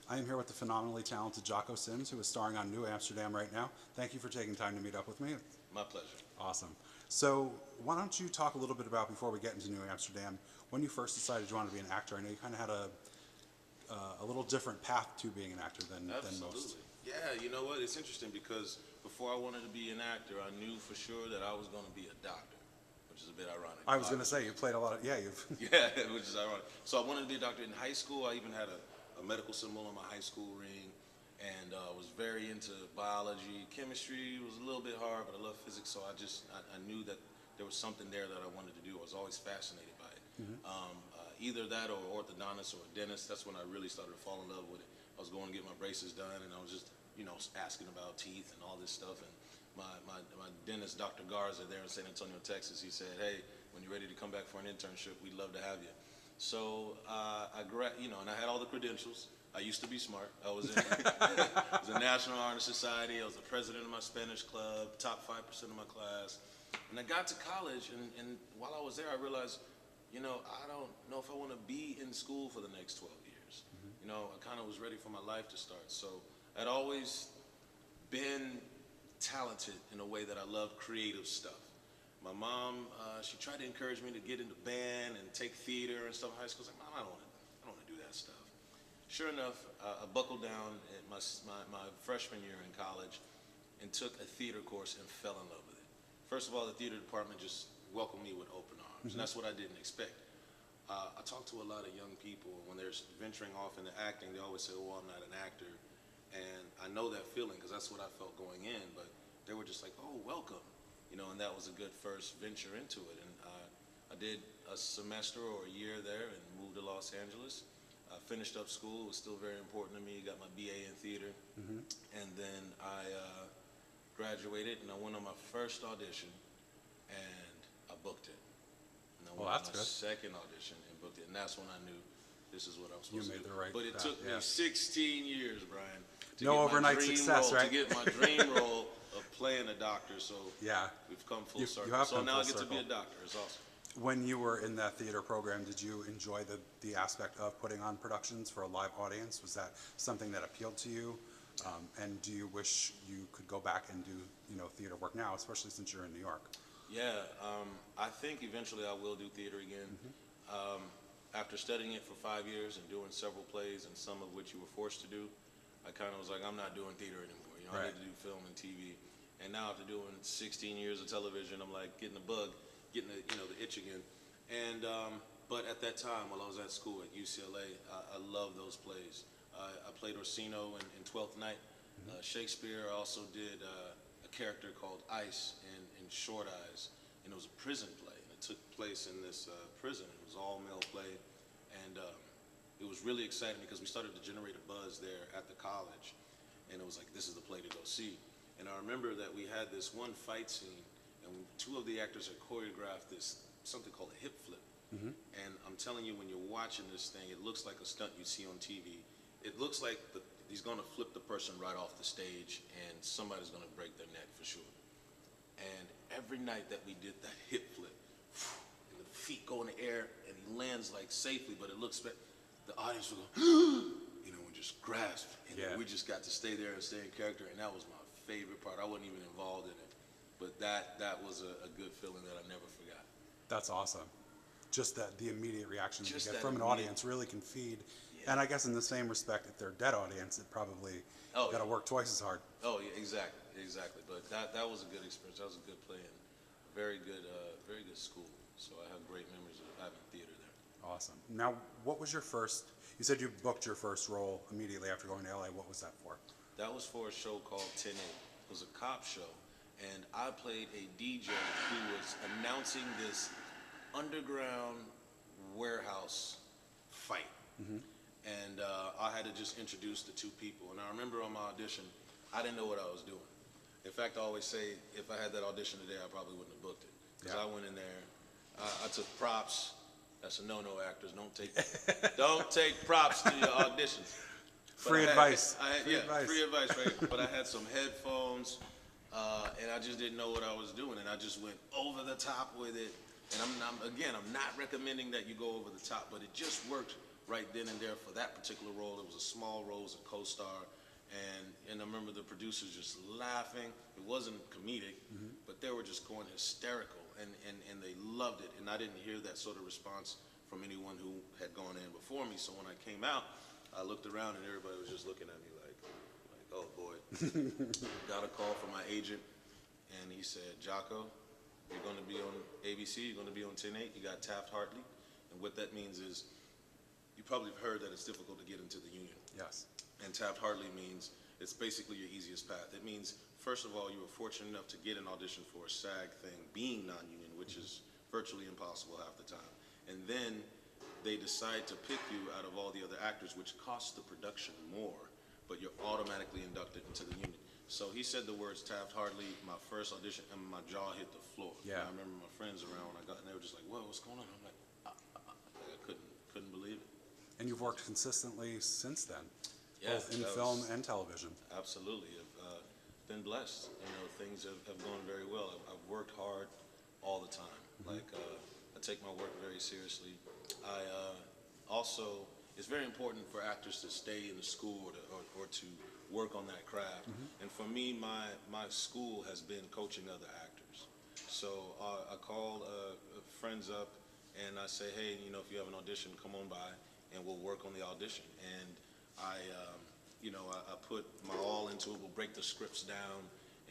I am here with the phenomenally talented Jocko Sims, who is starring on New Amsterdam right now. Thank you for taking time to meet up with me. My pleasure. Awesome. So, why don't you talk a little bit about, before we get into New Amsterdam, when you first decided you wanted to be an actor? I know you kind of had a little different path to being an actor than most. Absolutely. Yeah, you know what? It's interesting because before I wanted to be an actor, I knew for sure that I was going to be a doctor, which is a bit ironic. I was going to say, you played a lot of, yeah, you've, Yeah, which is ironic. So I wanted to be a doctor in high school. I even had a medical symbol on my high school ring, and was very into biology. Chemistry was a little bit hard, but I love physics, so I knew that there was something there that I wanted to do. I was always fascinated by it. Either that or orthodontist or a dentist. That's when I really started to fall in love with it. I was going to get my braces done, and I was just, asking about teeth and all this stuff. And my dentist, Dr. Garza, there in San Antonio, Texas, he said, "Hey, when you're ready to come back for an internship, we'd love to have you." So and I had all the credentials. I used to be smart. I was in, I was in National Honor Society. I was the president of my Spanish club, top 5% of my class. And I got to college, and while I was there, I realized, I don't know if I want to be in school for the next 12 years. I kind of was ready for my life to start. So I'd always been talented in a way that I love creative stuff. My mom, she tried to encourage me to get into band and take theater and stuff in high school. I was like, "Mom, I don't want to do that stuff." Sure enough, I buckled down at my freshman year in college and took a theater course and fell in love with it. First of all, the theater department just welcomed me with open arms, and that's what I didn't expect. I talk to a lot of young people, when they're venturing off into acting, they always say, "Oh, I'm not an actor." And I know that feeling because that's what I felt going in, but they were just like, "Oh, welcome." And that was a good first venture into it. And I did a semester or a year there and moved to Los Angeles. I finished up school. It was still very important to me. Got my BA in theater. And then I graduated, and I went on my first audition, and I booked it. And I Well, went that's on my good. second audition and booked it. And that's when I knew this is what I was supposed to made do. the right But it path, took me yeah. 16 years, Brian, to No get my overnight dream success, role, right? to get my dream role of playing a doctor. So Yeah. we've come full You circle. have So come now I full get to be a circle. doctor. It's awesome. When you were in that theater program, did you enjoy the aspect of putting on productions for a live audience? Was that something that appealed to you? And do you wish you could go back and do theater work now, especially since you're in New York? Yeah, I think eventually I will do theater again. After studying it for 5 years and doing several plays, and some of which you were forced to do, I kind of was like, I'm not doing theater anymore. I Right. need to do film and TV. And now after doing 16 years of television, I'm like getting the bug, getting the itch again. And but at that time, while I was at school at UCLA, I loved those plays. I played Orsino in Twelfth Night. Shakespeare. I also did a character called Ice in Short Eyes, and it was a prison play. And it took place in this prison. It was all male play, and it was really exciting because we started to generate a buzz there at the college, and it was like, this is the play to go see. And I remember that we had this one fight scene, and two of the actors had choreographed this something called a hip flip. And I'm telling you, when you're watching this thing, it looks like a stunt you see on TV. It looks like he's going to flip the person right off the stage, and somebody's going to break their neck for sure. And every night that we did that hip flip, and the feet go in the air, and he lands like safely, but it looks the audience will go, and just grasp. And Yeah. we just got to stay there and stay in character, and that was my favorite part. I wasn't even involved in it, but that was a good feeling that I never forgot. That's awesome. Just that the immediate reaction that Just you get that from an immediate- audience really can feed. Yeah. And I guess in the same respect, if they're a dead audience, it probably Oh, got to yeah. work twice as hard. Oh yeah, exactly. But that was a good experience. That was a good play and very good school. So I have great memories of having theater there. Awesome. Now, what was your first? You said you booked your first role immediately after going to LA. What was that for? That was for a show called 10-8. It was a cop show, and I played a DJ who was announcing this underground warehouse fight. And I had to just introduce the two people. And I remember on my audition, I didn't know what I was doing. In fact, I always say, if I had that audition today, I probably wouldn't have booked it. Because Yeah. I went in there, I took props. That's a no-no, actors. Don't take props to your auditions. But Free advice. Free Free advice, right? But I had some headphones, and I just didn't know what I was doing, and I just went over the top with it. And I'm not recommending that you go over the top, but it just worked right then and there for that particular role. It was a small role as a co-star, and I remember the producers just laughing. It wasn't comedic, but they were just going hysterical, and they loved it. And I didn't hear that sort of response from anyone who had gone in before me. So when I came out, I looked around and everybody was just looking at me like oh boy. Got a call from my agent, and he said, Jocko, you're going to be on ABC, you're going to be on 10/8, you got Taft-Hartley. And what that means is, you probably have heard that it's difficult to get into the union. Yes. And Taft-Hartley means it's basically your easiest path. It means, first of all, you were fortunate enough to get an audition for a SAG thing, being non-union, which is virtually impossible half the time. And then they decide to pick you out of all the other actors, which costs the production more, but you're automatically inducted into the union. So he said the words Taft-Hartley, my first audition, and my jaw hit the floor. Yeah. And I remember my friends around when I got, and they were just like, whoa, what's going on? I'm like, I couldn't believe it. And you've worked consistently since then, Yeah, both in that film was- and television. Absolutely. I've been blessed. You know, things have gone very well. I've worked hard all the time. Like, I take my work very seriously. I also, it's very important for actors to stay in the school or to work on that craft. And for me, my school has been coaching other actors. So I call friends up and I say, hey, you know, if you have an audition, come on by and we'll work on the audition. And I put my all into it. We'll break the scripts down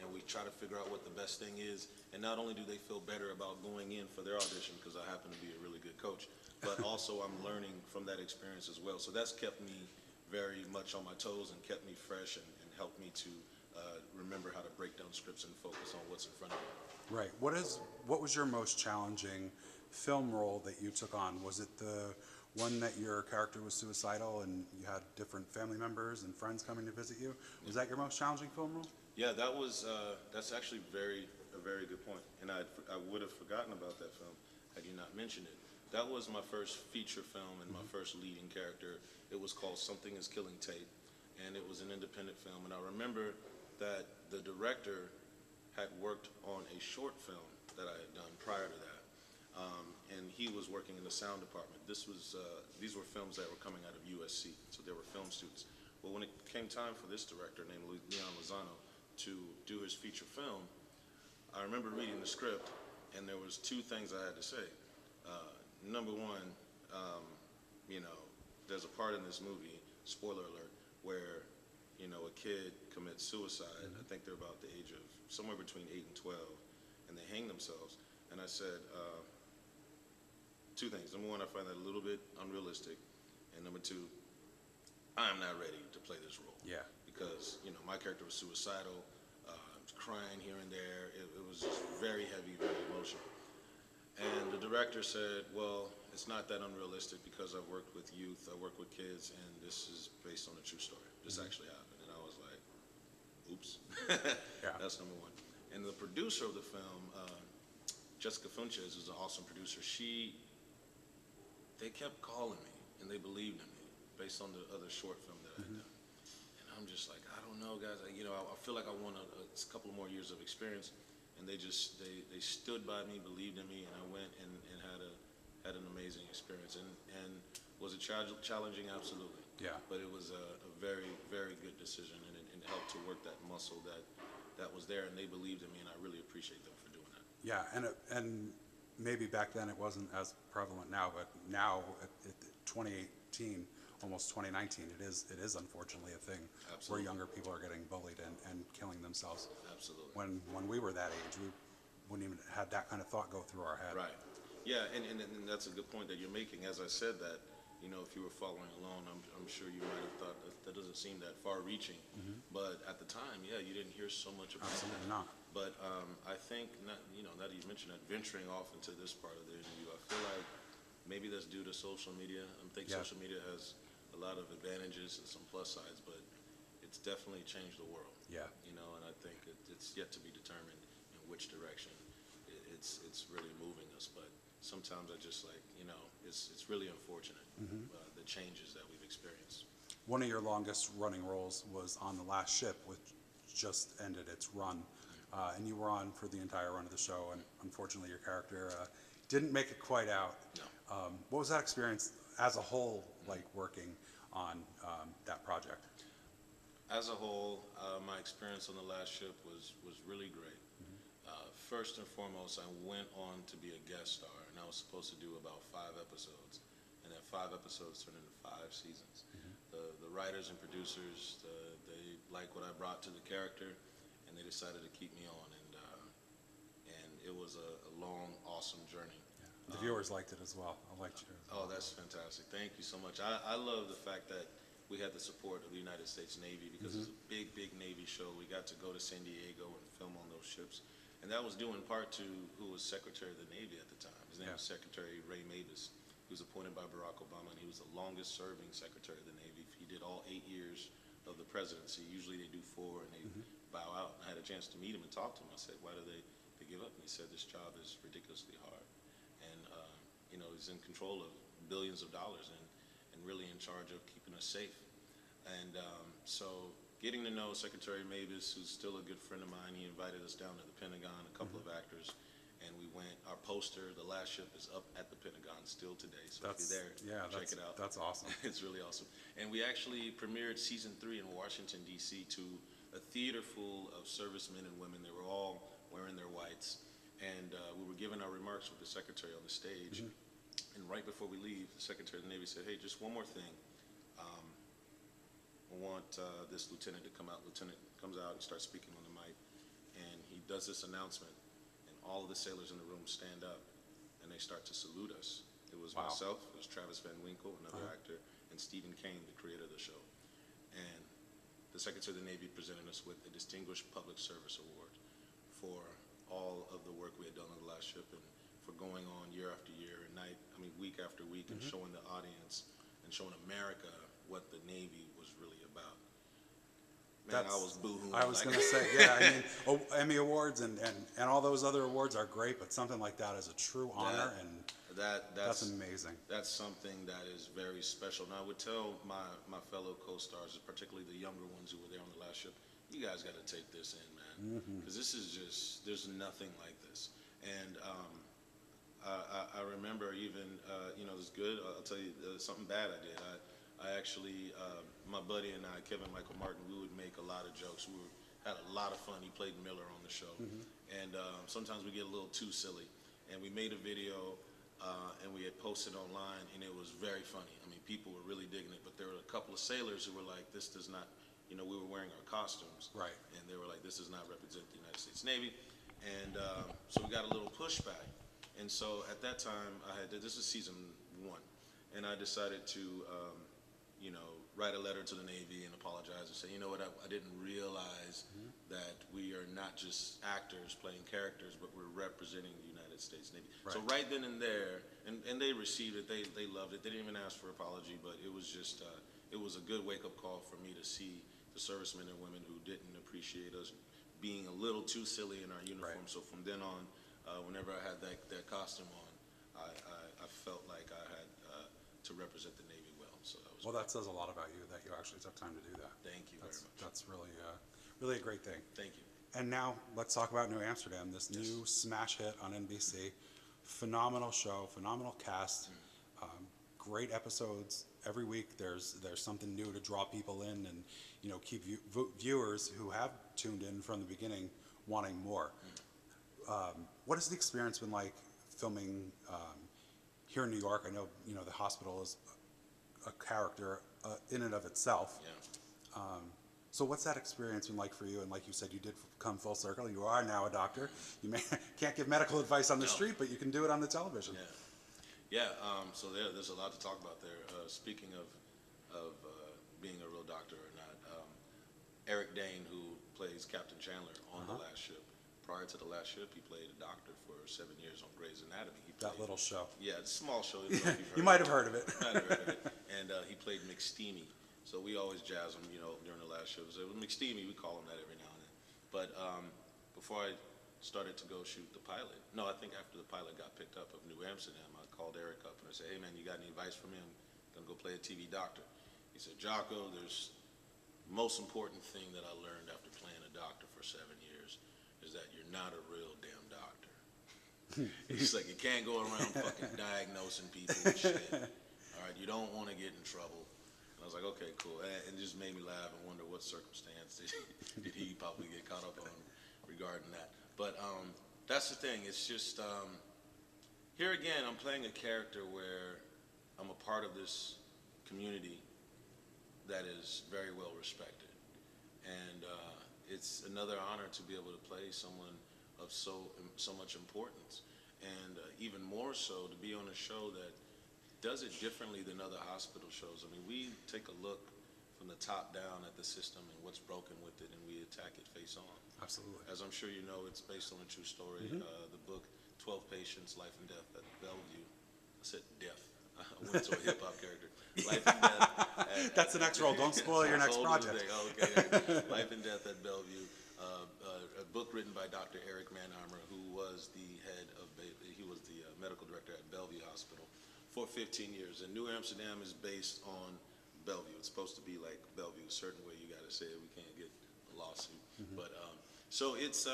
and we try to figure out what the best thing is. And not only do they feel better about going in for their audition, because I happen to be a really good coach, but also I'm learning from that experience as well. So that's kept me very much on my toes and kept me fresh and helped me to remember how to break down scripts and focus on what's in front of me. Right. What was your most challenging film role that you took on? Was it the one that your character was suicidal and you had different family members and friends coming to visit you? Was that your most challenging film role? Yeah, that was that's actually a very good point, and I would have forgotten about that film had you not mentioned it. That was my first feature film and my first leading character. It was called Something Is Killing Tate, and it was an independent film. And I remember that the director had worked on a short film that I had done prior to that, and he was working in the sound department. These were films that were coming out of USC, so they were film students. Well, when it came time for this director named Leon Lozano to do his feature film, I remember reading the script, and there was two things I had to say. Number one, you know, there's a part in this movie, spoiler alert, where, you know, a kid commits suicide. I think they're about the age of somewhere between 8 and 12, and they hang themselves. And I said, two things. Number one, I find that a little bit unrealistic. And number two, I'm not ready to play this role. Yeah. Because, you know, my character was suicidal, crying here and there. It was just very heavy, very emotional. And the director said, well, it's not that unrealistic because I've worked with youth, I work with kids, and this is based on a true story. This actually happened. And I was like, oops. Yeah. That's number one. And the producer of the film, Jessica Funches, is an awesome producer. They kept calling me, and they believed in me based on the other short film that I had done. And I'm just like, I don't know, guys. I feel like I want a couple more years of experience. And they stood by me, believed in me, and I went and had an amazing experience. And was it challenging? Absolutely. Yeah. But it was a very, very good decision, and it helped to work that muscle that was there, and they believed in me, and I really appreciate them for doing that. Yeah, and maybe back then it wasn't as prevalent now, but now at 2018, almost 2019, it is unfortunately a thing. Absolutely. Where younger people are getting bullied and killing themselves. Absolutely. When we were that age, we wouldn't even have that kind of thought go through our head. Right. Yeah, and that's a good point that you're making. As I said that, you know, if you were following along, I'm sure you might have thought that doesn't seem that far-reaching. But at the time, yeah, you didn't hear so much about Absolutely that. not. But I think, now that you mentioned that, venturing off into this part of the interview, I feel like maybe that's due to social media. I think Yeah. social media has a lot of advantages and some plus sides, but it's definitely changed the world. Yeah. You know, and I think it's yet to be determined in which direction it's really moving us. But sometimes I just like, you know, it's really unfortunate, the changes that we've experienced. One of your longest running roles was on The Last Ship, which just ended its run. And you were on for the entire run of the show, and unfortunately your character didn't make it quite out. No. What was that experience as a whole, like working on that project? As a whole, my experience on the last ship was really great. First and foremost, I went on to be a guest star, and I was supposed to do about 5 episodes, and that 5 episodes turned into 5 seasons. The writers and producers, they liked what I brought to the character, and they decided to keep me on, and it was a long, awesome journey. The viewers liked it as well. I liked you. Oh, that's fantastic. Thank you so much. I love the fact that we had the support of the United States Navy, because it's a big, big Navy show. We got to go to San Diego and film on those ships. And that was due in part to who was Secretary of the Navy at the time. His name was Secretary Ray Mabus. He was appointed by Barack Obama, and he was the longest serving Secretary of the Navy. He did all 8 years of the presidency. Usually they do 4 and they bow out. I had a chance to meet him and talk to him. I said, why do they give up? And he said, this job is ridiculously hard. And, he's in control of billions of dollars and really in charge of keeping us safe. And so getting to know Secretary Mabus, who's still a good friend of mine, he invited us down to the Pentagon, a couple of actors, and we went. Our poster, The Last Ship, is up at the Pentagon still today. So if you're there, check it out. That's awesome. It's really awesome. And we actually premiered season 3 in Washington, D.C. to a theater full of servicemen and women. They were all wearing their whites. And we were giving our remarks with the Secretary on the stage. And right before we leave, the Secretary of the Navy said, hey, just one more thing. I want this lieutenant to come out. Lieutenant comes out and starts speaking on the mic, and he does this announcement, and all of the sailors in the room stand up, and they start to salute us. It was myself, it was Travis Van Winkle, another actor, and Stephen Kane, the creator of the show. And the Secretary of the Navy presented us with a Distinguished Public Service Award for all of the work we had done on the last ship, and for going on year after year and week after week, and showing the audience and showing America what the Navy was really about. Man, I was boo-hooing. I was going to say, yeah, I mean, Emmy Awards and all those other awards are great, but something like that is a true honor, and that's amazing. That's something that is very special. And I would tell my fellow co-stars, particularly the younger ones who were there on the last ship, you guys got to take this in, man, because this is just, there's nothing like this. And I remember even, it was good. I'll tell you something bad I did. I actually, my buddy and I, Kevin Michael Martin, we would make a lot of jokes. We had a lot of fun. He played Miller on the show. And sometimes we get a little too silly. And we made a video, and we had posted online, and it was very funny. I mean, people were really digging it. But there were a couple of sailors who were like, this does not, we were wearing our costumes. Right. And they were like, this does not represent the United States Navy. And so we got a little pushback. And so at that time, this is season 1, and I decided to, write a letter to the Navy and apologize and say, you know what, I didn't realize that we are not just actors playing characters, but we're representing the United States Navy. Right. So right then and there, and they received it, they loved it. They didn't even ask for an apology, but it was just, it was a good wake-up call for me to see the servicemen and women who didn't appreciate us being a little too silly in our uniform. Right. So from then on, whenever I had that costume on, I felt like I had to represent the Navy well. So that says a lot about you that you actually took time to do that. Thank you very much. That's really, really a great thing. Thank you. And now let's talk about New Amsterdam, this new smash hit on NBC. Phenomenal show, phenomenal cast, great episodes. Every week there's something new to draw people in and keep viewers who have tuned in from the beginning wanting more. What has the experience been like filming here in New York? I know the hospital is a character in and of itself. Yeah. So what's that experience been like for you? And like you said, you did come full circle. You are now a doctor. You can't give medical advice on the street, but you can do it on the television. Yeah. So there's a lot to talk about there. Speaking of being a real doctor or not, Eric Dane, who plays Captain Chandler on The Last Ship, prior to The Last Ship, he played a doctor for 7 years on Grey's Anatomy. That little show. Yeah, it's a small show. You might have heard of it. And he played McSteamy. So we always jazz him, during The Last Ship. So McSteamy, we call him that every now and then. But before I started to go shoot the pilot, no, I think after the pilot got picked up of New Amsterdam, I called Eric up and I said, hey man, you got any advice for me? I'm going to go play a TV doctor. He said, Jocko, there's the most important thing that I learned after playing a doctor for 7 years is that you're not a real damn doctor. He's like, you can't go around fucking diagnosing people and shit. All right, retired. You don't want to get in trouble. And I was like, okay, cool. And it just made me laugh and wonder what circumstance did he probably get caught up on regarding that. But that's the thing. It's just here again, I'm playing a character where I'm a part of this community that is very well respected, and it's another honor to be able to play someone of so much importance, and even more so to be on a show that does it differently than other hospital shows. I mean, we take a look from the top down at the system and what's broken with it, and we attack it face on. Absolutely. As I'm sure you know, it's based on a true story. The book, 12 Patients, Life and Death at Bellevue. I said death. I went to a hip hop character. Life and Death. That's the next role. Don't spoil your next project. Oh, okay. Life and Death at Bellevue. A book written by Dr. Eric Manheimer, who was the head of, he was the medical director at Bellevue Hospital for 15 years. And New Amsterdam is based on Bellevue. It's supposed to be like Bellevue, a certain way you got to say it. We can't get a lawsuit. But so it's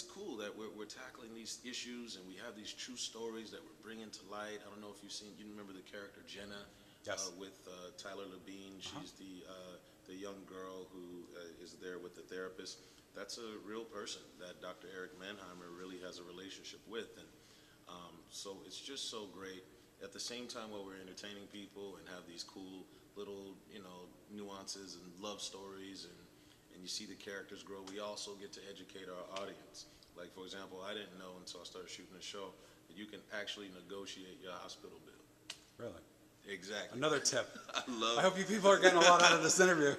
cool that we're tackling these issues, and we have these true stories that we're bringing to light. I don't know if you remember the character Jenna. Yes. With Tyler Labine. She's the young girl who is there with the therapist. That's a real person that Dr. Eric Manheimer really has a relationship with, and so it's just so great. At the same time, while we're entertaining people and have these cool little, nuances and love stories, and you see the characters grow, we also get to educate our audience. Like, for example, I didn't know until I started shooting the show that you can actually negotiate your hospital bill. Really? Exactly. Another tip. I I hope you people are getting a lot out of this interview.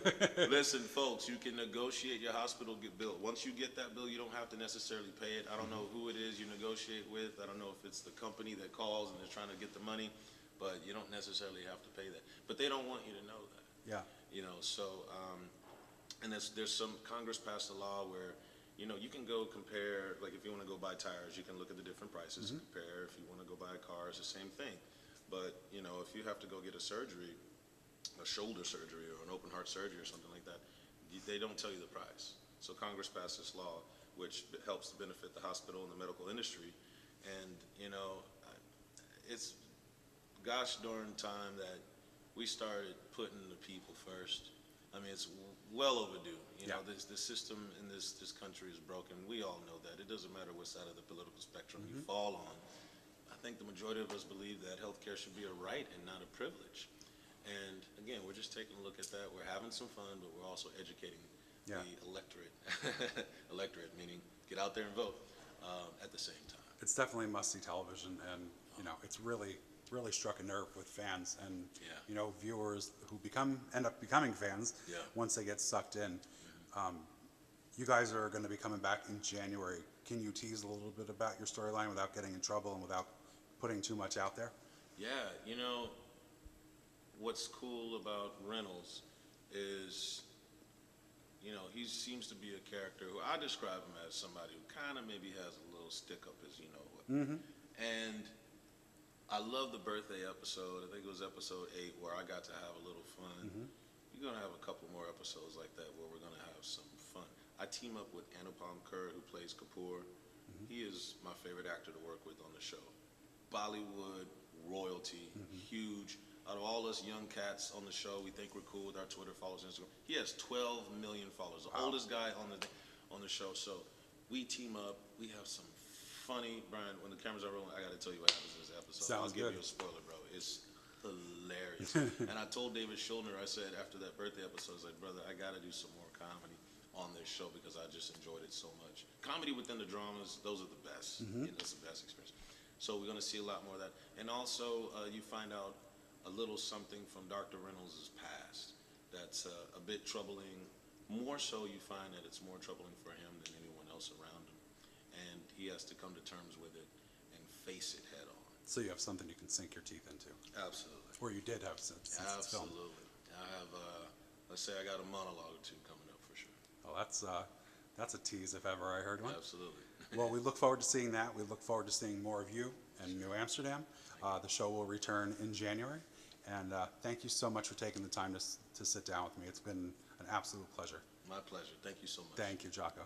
Listen, folks, you can negotiate your hospital bill. Once you get that bill, you don't have to necessarily pay it. I don't know who it is you negotiate with. I don't know if it's the company that calls and they're trying to get the money, but you don't necessarily have to pay that. But they don't want you to know that. Yeah. So, and there's some, Congress passed a law where, you can go compare, like if you want to go buy tires, you can look at the different prices and compare. If you want to go buy a car, it's the same thing. But, if you have to go get a surgery, a shoulder surgery or an open heart surgery or something like that, they don't tell you the price. So Congress passed this law, which helps to benefit the hospital and the medical industry. And, it's gosh darn time that we started putting the people first. I mean, it's well overdue. The system in this country is broken. We all know that. It doesn't matter what side of the political spectrum you fall on. I think the majority of us believe that healthcare should be a right and not a privilege. And again, we're just taking a look at that. We're having some fun, but we're also educating the electorate. Electorate, meaning get out there and vote at the same time. It's definitely must-see television, and it's really struck a nerve with fans and viewers who end up becoming fans once they get sucked in. You guys are going to be coming back in January. Can you tease a little bit about your storyline without getting in trouble and without putting too much out there? Yeah, what's cool about Reynolds is, he seems to be a character who I describe him as somebody who kind of maybe has a little stick up his what. And I love the birthday episode. I think it was episode 8 where I got to have a little fun. You're going to have a couple more episodes like that where we're going to have some fun. I team up with Anupam Kher, who plays Kapoor. He is my favorite actor to work with on the show. Bollywood royalty, huge. Out of all us young cats on the show, we think we're cool with our Twitter followers, Instagram. He has 12 million followers, the oldest guy on the show. So we team up. We have some funny, Brian. When the cameras are rolling, I got to tell you what happens in this episode. Sounds I'll give good. you a spoiler, bro. It's hilarious. And I told David Schulner, I said after that birthday episode, I was like, brother, I got to do some more comedy on this show because I just enjoyed it so much. Comedy within the dramas, those are the best. It's the best experience. So we're going to see a lot more of that. And also, you find out a little something from Dr. Reynolds' past that's a bit troubling. More so, you find that it's more troubling for him than anyone else around him. And he has to come to terms with it and face it head on. So you have something you can sink your teeth into. Absolutely. Or you did have since it's filmed. Absolutely. I have, let's say I got a monologue or two coming up for sure. Well, that's a tease if ever I heard one. Absolutely. Well, we look forward to seeing that. We look forward to seeing more of you in New Amsterdam. The show will return in January. And thank you so much for taking the time to sit down with me. It's been an absolute pleasure. My pleasure. Thank you so much. Thank you, Jocko.